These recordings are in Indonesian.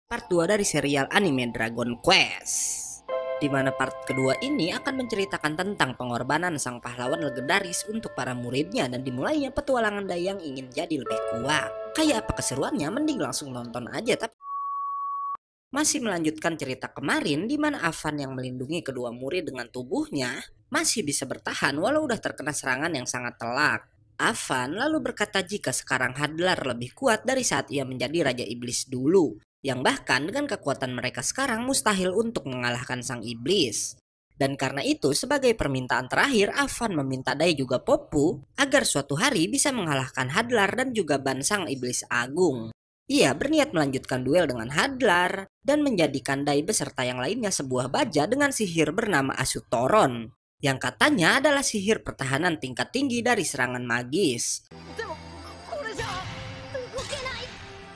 part 2 dari serial anime Dragon Quest. Di mana part kedua ini akan menceritakan tentang pengorbanan sang pahlawan legendaris untuk para muridnya dan dimulainya petualangan Dai yang ingin jadi lebih kuat. Kayak apa keseruannya? Mending langsung nonton aja. Tapi masih melanjutkan cerita kemarin di mana Avan yang melindungi kedua murid dengan tubuhnya masih bisa bertahan walau udah terkena serangan yang sangat telak. Avan lalu berkata jika sekarang Hadlar lebih kuat dari saat ia menjadi Raja Iblis dulu, yang bahkan dengan kekuatan mereka sekarang mustahil untuk mengalahkan sang iblis. Dan karena itu sebagai permintaan terakhir Avan meminta Dai juga Poppu agar suatu hari bisa mengalahkan Hadlar dan juga Ban sang iblis agung. Ia berniat melanjutkan duel dengan Hadlar dan menjadikan Dai beserta yang lainnya sebuah baja dengan sihir bernama Asutoron, yang katanya adalah sihir pertahanan tingkat tinggi dari serangan magis.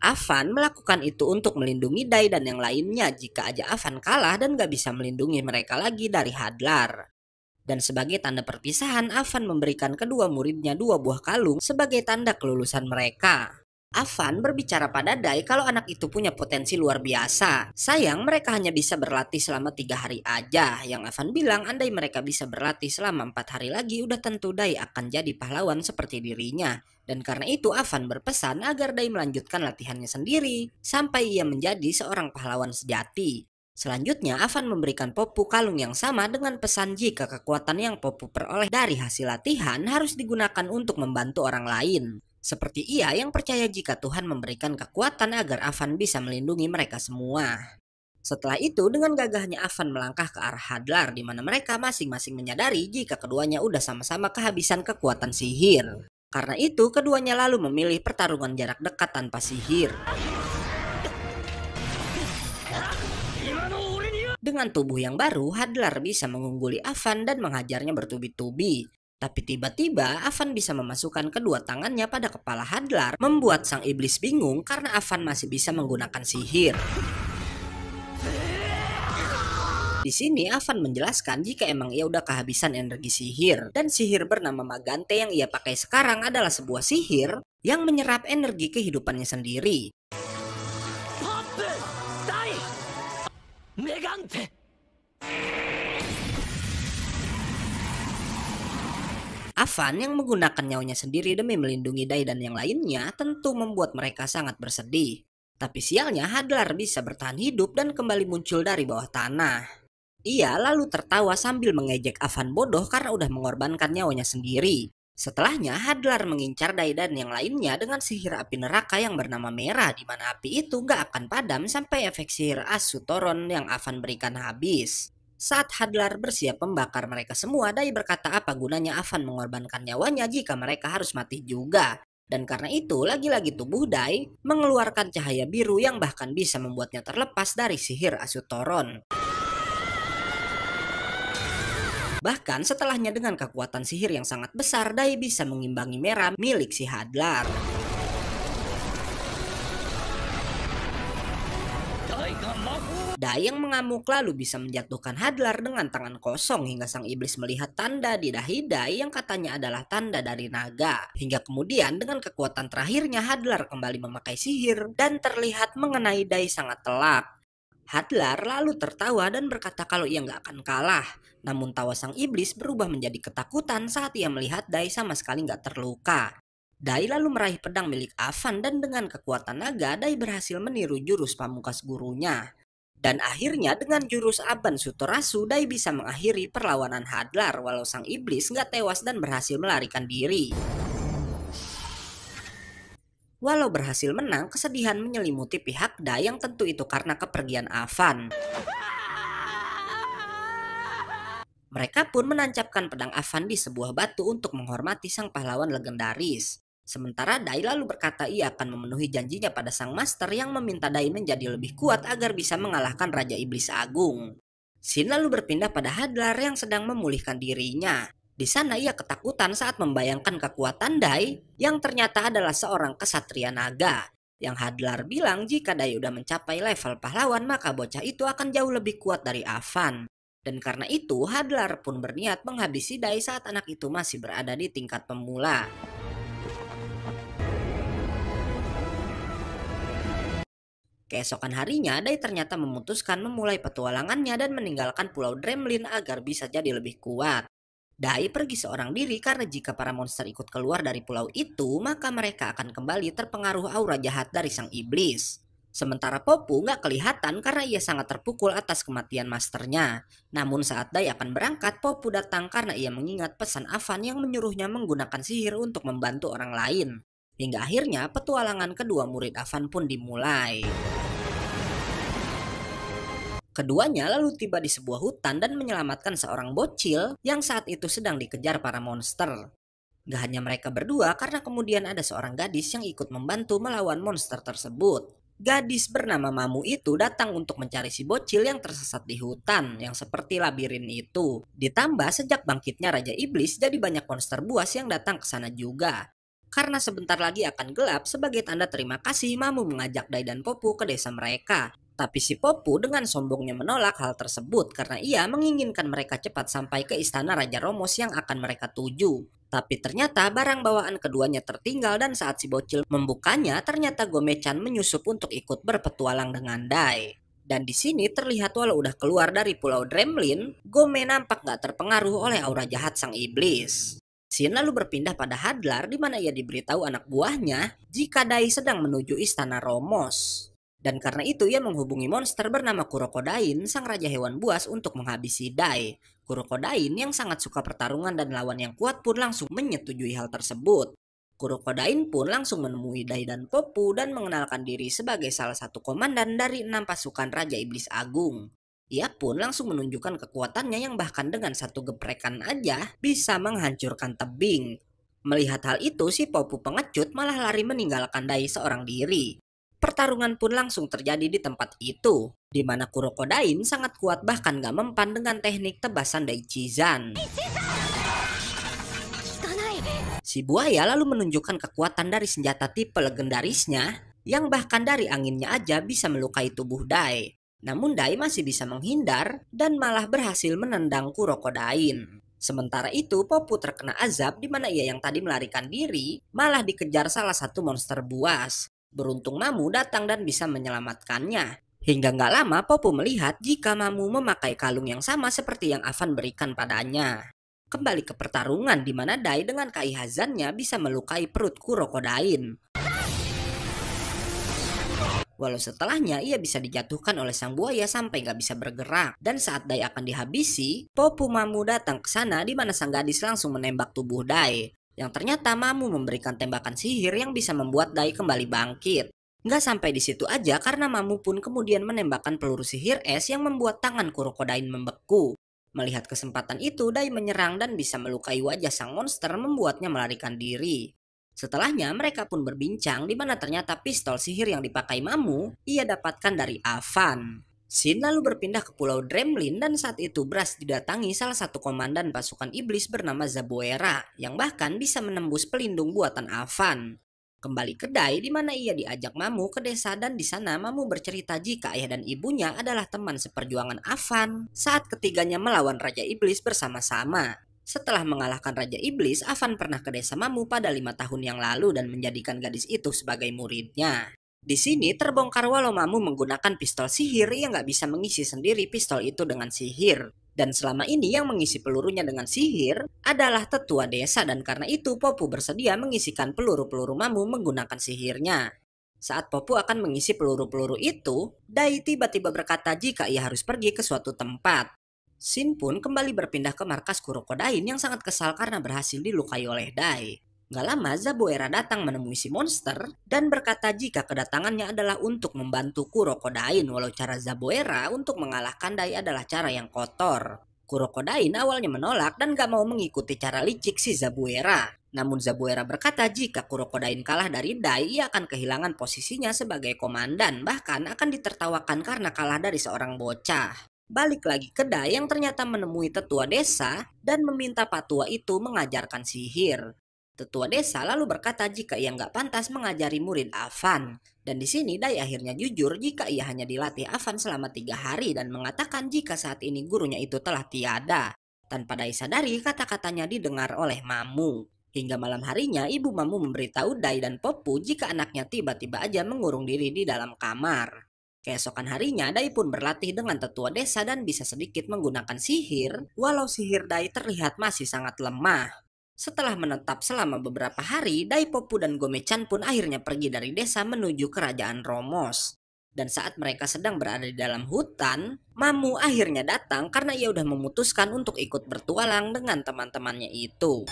Avan melakukan itu untuk melindungi Dai dan yang lainnya jika aja Avan kalah dan gak bisa melindungi mereka lagi dari Hadlar. Dan sebagai tanda perpisahan, Avan memberikan kedua muridnya 2 buah kalung sebagai tanda kelulusan mereka. Avan berbicara pada Dai kalau anak itu punya potensi luar biasa. Sayang mereka hanya bisa berlatih selama 3 hari aja. Yang Avan bilang andai mereka bisa berlatih selama 4 hari lagi udah tentu Dai akan jadi pahlawan seperti dirinya. Dan karena itu Avan berpesan agar Dai melanjutkan latihannya sendiri sampai ia menjadi seorang pahlawan sejati. Selanjutnya Avan memberikan Poppu kalung yang sama dengan pesan jika kekuatan yang Poppu peroleh dari hasil latihan harus digunakan untuk membantu orang lain. Seperti ia yang percaya jika Tuhan memberikan kekuatan agar Avan bisa melindungi mereka semua. Setelah itu dengan gagahnya Avan melangkah ke arah Hadlar di mana mereka masing-masing menyadari jika keduanya udah sama-sama kehabisan kekuatan sihir. Karena itu keduanya lalu memilih pertarungan jarak dekat tanpa sihir. Dengan tubuh yang baru, Hadlar bisa mengungguli Avan dan menghajarnya bertubi-tubi. Tapi tiba-tiba Avan bisa memasukkan kedua tangannya pada kepala Hadlar, membuat sang iblis bingung karena Avan masih bisa menggunakan sihir. Di sini Avan menjelaskan jika emang ia udah kehabisan energi sihir dan sihir bernama Magante yang ia pakai sekarang adalah sebuah sihir yang menyerap energi kehidupannya sendiri. Avan yang menggunakan nyawanya sendiri demi melindungi Dai dan yang lainnya tentu membuat mereka sangat bersedih. Tapi sialnya Hadlar bisa bertahan hidup dan kembali muncul dari bawah tanah. Ia lalu tertawa sambil mengejek Avan bodoh karena udah mengorbankan nyawanya sendiri. Setelahnya Hadlar mengincar Dai dan yang lainnya dengan sihir api neraka yang bernama merah, di mana api itu gak akan padam sampai efek sihir Asutoron yang Avan berikan habis. Saat Hadlar bersiap membakar mereka semua, Dai berkata apa gunanya Avan mengorbankan nyawanya jika mereka harus mati juga. Dan karena itu lagi-lagi tubuh Dai mengeluarkan cahaya biru yang bahkan bisa membuatnya terlepas dari sihir Asutoron. Bahkan setelahnya dengan kekuatan sihir yang sangat besar, Dai bisa mengimbangi merah milik si Hadlar. Dai yang mengamuk lalu bisa menjatuhkan Hadlar dengan tangan kosong hingga sang iblis melihat tanda di dahi Dai yang katanya adalah tanda dari naga. Hingga kemudian dengan kekuatan terakhirnya Hadlar kembali memakai sihir dan terlihat mengenai Dai sangat telak. Hadlar lalu tertawa dan berkata kalau ia nggak akan kalah. Namun tawa sang iblis berubah menjadi ketakutan saat ia melihat Dai sama sekali nggak terluka. Dai lalu meraih pedang milik Avan dan dengan kekuatan naga Dai berhasil meniru jurus pamungkas gurunya. Dan akhirnya dengan jurus Aban Suterasu Dai bisa mengakhiri perlawanan Hadlar walau sang iblis nggak tewas dan berhasil melarikan diri. Walau berhasil menang, kesedihan menyelimuti pihak Dai yang tentu itu karena kepergian Avan. Mereka pun menancapkan pedang Avan di sebuah batu untuk menghormati sang pahlawan legendaris. Sementara Dai lalu berkata ia akan memenuhi janjinya pada sang master yang meminta Dai menjadi lebih kuat agar bisa mengalahkan Raja Iblis Agung. Shin lalu berpindah pada Hadlar yang sedang memulihkan dirinya. Di sana ia ketakutan saat membayangkan kekuatan Dai yang ternyata adalah seorang kesatria naga. Yang Hadlar bilang jika Dai udah mencapai level pahlawan maka bocah itu akan jauh lebih kuat dari Avan. Dan karena itu Hadlar pun berniat menghabisi Dai saat anak itu masih berada di tingkat pemula. Keesokan harinya, Dai ternyata memutuskan memulai petualangannya dan meninggalkan Pulau Dremlin agar bisa jadi lebih kuat. Dai pergi seorang diri karena jika para monster ikut keluar dari pulau itu, maka mereka akan kembali terpengaruh aura jahat dari sang iblis. Sementara Popu nggak kelihatan karena ia sangat terpukul atas kematian masternya. Namun saat Dai akan berangkat, Popu datang karena ia mengingat pesan Avan yang menyuruhnya menggunakan sihir untuk membantu orang lain. Hingga akhirnya petualangan kedua murid Avan pun dimulai. Keduanya lalu tiba di sebuah hutan dan menyelamatkan seorang bocil yang saat itu sedang dikejar para monster. Gak hanya mereka berdua karena kemudian ada seorang gadis yang ikut membantu melawan monster tersebut. Gadis bernama Mamu itu datang untuk mencari si bocil yang tersesat di hutan yang seperti labirin itu. Ditambah sejak bangkitnya Raja Iblis jadi banyak monster buas yang datang ke sana juga. Karena sebentar lagi akan gelap, sebagai tanda terima kasih Mamu mengajak Dai dan Popu ke desa mereka. Tapi si Popu dengan sombongnya menolak hal tersebut karena ia menginginkan mereka cepat sampai ke istana Raja Romos yang akan mereka tuju. Tapi ternyata barang bawaan keduanya tertinggal dan saat si bocil membukanya ternyata Gomechan menyusup untuk ikut berpetualang dengan Dai. Dan di sini terlihat walau udah keluar dari Pulau Dremlin, Gome nampak gak terpengaruh oleh aura jahat sang iblis. Shin lalu berpindah pada Hadlar di mana ia diberitahu anak buahnya jika Dai sedang menuju istana Romos. Dan karena itu ia menghubungi monster bernama Kurokodain, sang raja hewan buas untuk menghabisi Dai. Kurokodain yang sangat suka pertarungan dan lawan yang kuat pun langsung menyetujui hal tersebut. Kurokodain pun langsung menemui Dai dan Popu dan mengenalkan diri sebagai salah satu komandan dari 6 pasukan Raja Iblis Agung. Ia pun langsung menunjukkan kekuatannya yang bahkan dengan satu geprekan aja bisa menghancurkan tebing. Melihat hal itu, si Popu pengecut malah lari meninggalkan Dai seorang diri. Pertarungan pun langsung terjadi di tempat itu, di mana Kurokodain sangat kuat bahkan gak mempan dengan teknik tebasan Daichizan. Si buaya lalu menunjukkan kekuatan dari senjata tipe legendarisnya, yang bahkan dari anginnya aja bisa melukai tubuh Dai. Namun Dai masih bisa menghindar dan malah berhasil menendang Kurokodain. Sementara itu Popu terkena azab di mana ia yang tadi melarikan diri malah dikejar salah satu monster buas. Beruntung Mamu datang dan bisa menyelamatkannya. Hingga gak lama Popu melihat jika Mamu memakai kalung yang sama seperti yang Avan berikan padanya. Kembali ke pertarungan di mana Dai dengan kaihazannya bisa melukai perut Kurokodain. Walau setelahnya ia bisa dijatuhkan oleh sang buaya sampai gak bisa bergerak. Dan saat Dai akan dihabisi, Popu Mamu datang ke sana di mana sang gadis langsung menembak tubuh Dai. Yang ternyata Mamu memberikan tembakan sihir yang bisa membuat Dai kembali bangkit. Nggak sampai di situ aja karena Mamu pun kemudian menembakkan peluru sihir es yang membuat tangan Kurokodain membeku. Melihat kesempatan itu, Dai menyerang dan bisa melukai wajah sang monster membuatnya melarikan diri. Setelahnya mereka pun berbincang di mana ternyata pistol sihir yang dipakai Mamu ia dapatkan dari Avan. Shin lalu berpindah ke Pulau Dremlin dan saat itu Brass didatangi salah satu komandan pasukan iblis bernama Zaboera yang bahkan bisa menembus pelindung buatan Avan. Kembali ke Dai di mana ia diajak Mamu ke desa dan di sana Mamu bercerita jika ayah dan ibunya adalah teman seperjuangan Avan saat ketiganya melawan Raja Iblis bersama-sama. Setelah mengalahkan Raja Iblis, Avan pernah ke desa Mamu pada 5 tahun yang lalu dan menjadikan gadis itu sebagai muridnya. Di sini terbongkar walau Mamu menggunakan pistol sihir yang gak bisa mengisi sendiri pistol itu dengan sihir. Dan selama ini yang mengisi pelurunya dengan sihir adalah tetua desa dan karena itu Popu bersedia mengisikan peluru-peluru Mamu menggunakan sihirnya. Saat Popu akan mengisi peluru-peluru itu, Dai tiba-tiba berkata jika ia harus pergi ke suatu tempat. Shin pun kembali berpindah ke markas Kurokodain yang sangat kesal karena berhasil dilukai oleh Dai. Gak lama Zaboera datang menemui si monster dan berkata jika kedatangannya adalah untuk membantu Kurokodain walau cara Zaboera untuk mengalahkan Dai adalah cara yang kotor. Kurokodain awalnya menolak dan gak mau mengikuti cara licik si Zaboera. Namun Zaboera berkata jika Kurokodain kalah dari Dai ia akan kehilangan posisinya sebagai komandan bahkan akan ditertawakan karena kalah dari seorang bocah. Balik lagi ke Dai yang ternyata menemui tetua desa dan meminta Pak Tua itu mengajarkan sihir. Tetua desa lalu berkata jika ia nggak pantas mengajari murid Avan. Dan di sini Dai akhirnya jujur jika ia hanya dilatih Avan selama 3 hari dan mengatakan jika saat ini gurunya itu telah tiada. Tanpa Dai sadari kata-katanya didengar oleh Mamu. Hingga malam harinya ibu Mamu memberitahu Dai dan Popu jika anaknya tiba-tiba aja mengurung diri di dalam kamar. Keesokan harinya, Dai pun berlatih dengan tetua desa dan bisa sedikit menggunakan sihir, walau sihir Dai terlihat masih sangat lemah. Setelah menetap selama beberapa hari, Dai Popu dan Gomechan pun akhirnya pergi dari desa menuju kerajaan Romos. Dan saat mereka sedang berada di dalam hutan, Mamu akhirnya datang karena ia udah memutuskan untuk ikut bertualang dengan teman-temannya itu.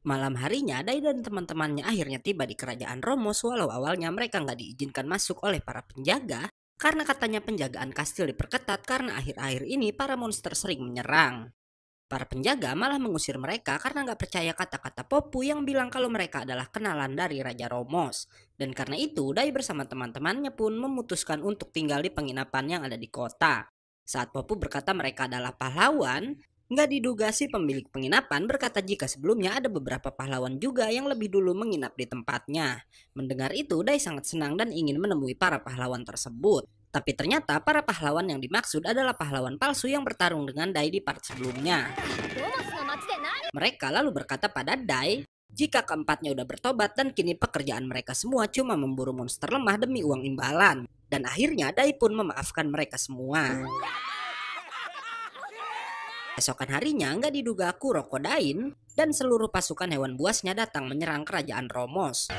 Malam harinya, Dai dan teman-temannya akhirnya tiba di kerajaan Romos walau awalnya mereka nggak diizinkan masuk oleh para penjaga karena katanya penjagaan kastil diperketat karena akhir-akhir ini para monster sering menyerang. Para penjaga malah mengusir mereka karena nggak percaya kata-kata Popu yang bilang kalau mereka adalah kenalan dari Raja Romos. Dan karena itu, Dai bersama teman-temannya pun memutuskan untuk tinggal di penginapan yang ada di kota. Saat Popu berkata mereka adalah pahlawan, nggak diduga si pemilik penginapan berkata jika sebelumnya ada beberapa pahlawan juga yang lebih dulu menginap di tempatnya. Mendengar itu, Dai sangat senang dan ingin menemui para pahlawan tersebut. Tapi ternyata para pahlawan yang dimaksud adalah pahlawan palsu yang bertarung dengan Dai di part sebelumnya. Mereka lalu berkata pada Dai jika keempatnya udah bertobat dan kini pekerjaan mereka semua cuma memburu monster lemah demi uang imbalan. Dan akhirnya Dai pun memaafkan mereka semua. Esokan harinya nggak diduga Kurokodain dan seluruh pasukan hewan buasnya datang menyerang kerajaan Romos.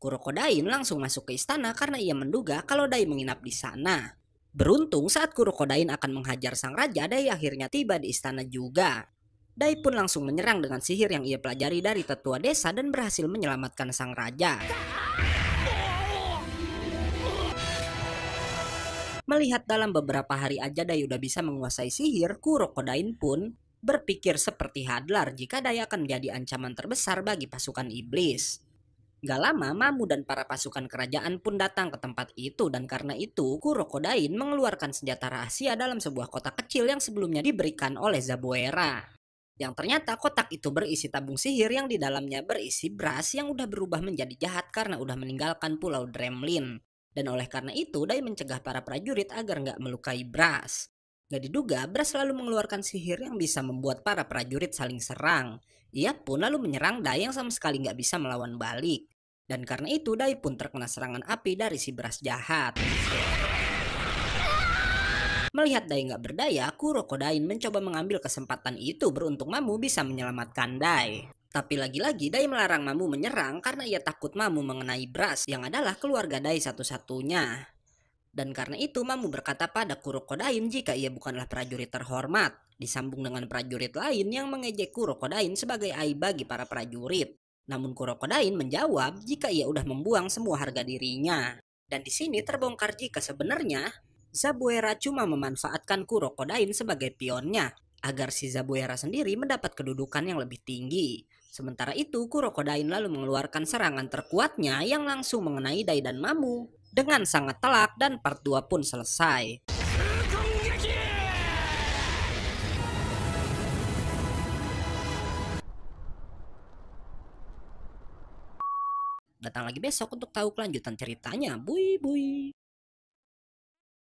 Kurokodain langsung masuk ke istana karena ia menduga kalau Dai menginap di sana. Beruntung saat Kurokodain akan menghajar sang raja, Dai akhirnya tiba di istana juga. Dai pun langsung menyerang dengan sihir yang ia pelajari dari tetua desa dan berhasil menyelamatkan sang raja. Melihat dalam beberapa hari aja Dai udah bisa menguasai sihir, Kurokodain pun berpikir seperti Hadlar jika Dai akan menjadi ancaman terbesar bagi pasukan iblis. Gak lama, Mamu dan para pasukan kerajaan pun datang ke tempat itu dan karena itu Kurokodain mengeluarkan senjata rahasia dalam sebuah kotak kecil yang sebelumnya diberikan oleh Zabuera. Yang ternyata kotak itu berisi tabung sihir yang di dalamnya berisi Brass yang udah berubah menjadi jahat karena udah meninggalkan Pulau Dremlin. Dan oleh karena itu, Dai mencegah para prajurit agar nggak melukai Brass. Gak diduga, Brass selalu mengeluarkan sihir yang bisa membuat para prajurit saling serang. Ia pun lalu menyerang Dai yang sama sekali nggak bisa melawan balik. Dan karena itu, Dai pun terkena serangan api dari si Brass jahat. Melihat Dai nggak berdaya, Kurokodain mencoba mengambil kesempatan itu beruntung Mamu bisa menyelamatkan Dai. Tapi lagi-lagi Dai melarang Mamu menyerang karena ia takut Mamu mengenai Brass yang adalah keluarga Dai satu-satunya. Dan karena itu Mamu berkata pada Kurokodain jika ia bukanlah prajurit terhormat. Disambung dengan prajurit lain yang mengejek Kurokodain sebagai aib bagi para prajurit. Namun Kurokodain menjawab jika ia udah membuang semua harga dirinya. Dan di sini terbongkar jika sebenarnya Zabuera cuma memanfaatkan Kurokodain sebagai pionnya agar si Zabuera sendiri mendapat kedudukan yang lebih tinggi. Sementara itu Kurokodain lalu mengeluarkan serangan terkuatnya yang langsung mengenai Dai dan Mamu dengan sangat telak dan part 2 pun selesai. Datang lagi besok untuk tahu kelanjutan ceritanya. Bui bui.